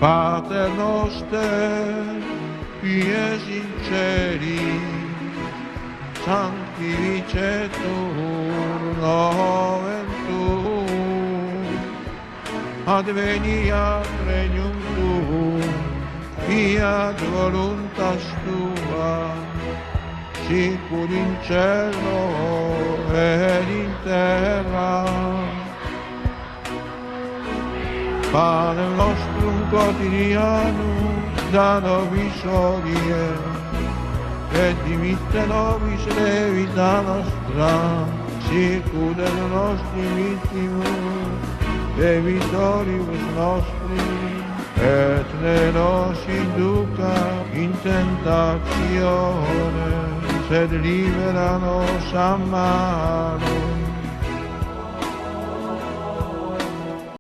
Pater noster, qui sinceri, sanctificetur nomen tuum, adveniat regnum tuum, fiat voluntas tua, sicur in cielo ed in terra. Pane nostrum quotidianum da nobis hodie, et dimitte nobis levita nostra, sicur et nostri vittimus, debitoribus nostri, et ne nos induca in tentatione, sed libera nos a malo.